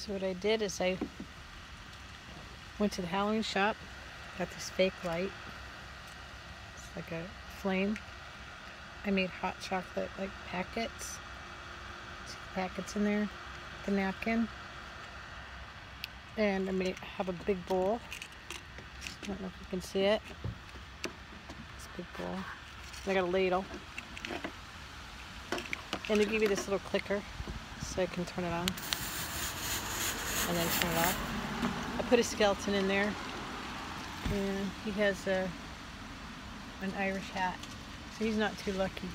So what I did is I went to the Halloween shop, got this fake light. It's like a flame. I made hot chocolate like packets. 2 packets in there, the napkin. And I have a big bowl. I don't know if you can see it. This big bowl. And I got a ladle. And they give you this little clicker so I can turn it on. And then turn it off. I put a skeleton in there. And he has an Irish hat. So he's not too lucky.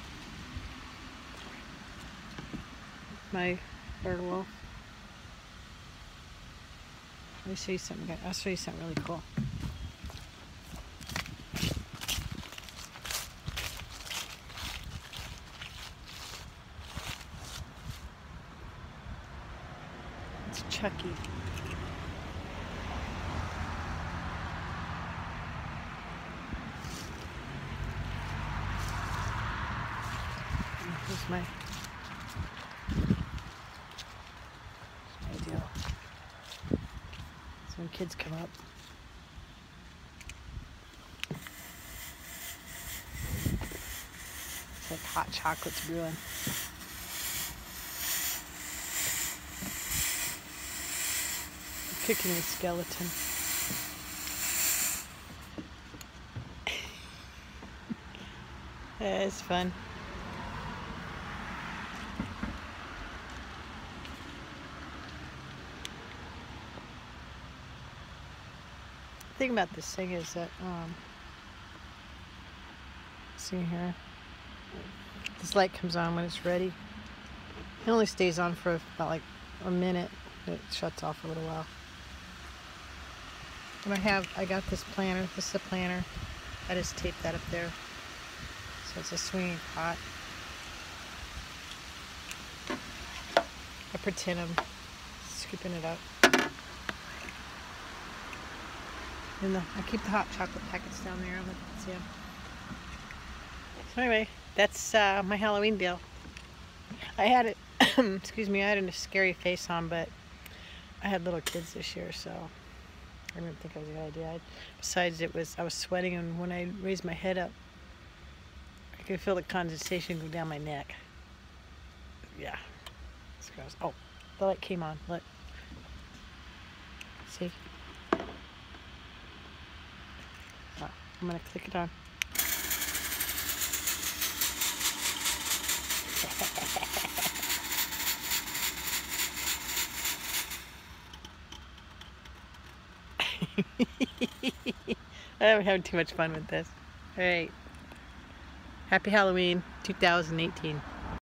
My werewolf. Let me show you something. I'll show you something really cool. It's Chucky. Here's my deal. So when kids come up, it's like hot chocolate's brewing. I'm cooking a skeleton. It's fun. The thing about this thing is that, see here, this light comes on when it's ready. It only stays on for about like a minute. It shuts off for a little while. And I got this planner. This is a planner. I just taped that up there. So it's a swinging pot. I pretend I'm scooping it up. And I keep the hot chocolate packets down there. Let's see them. So anyway, that's my Halloween deal. I had it, excuse me, I had a scary face on, but I had little kids this year, so I didn't think it was a good idea. Besides, I was sweating, and when I raised my head up, I could feel the condensation go down my neck. Yeah, it's gross. Oh, the light came on. Look. See? I'm going to click it on. I'm having too much fun with this. Alright. Happy Halloween 2018.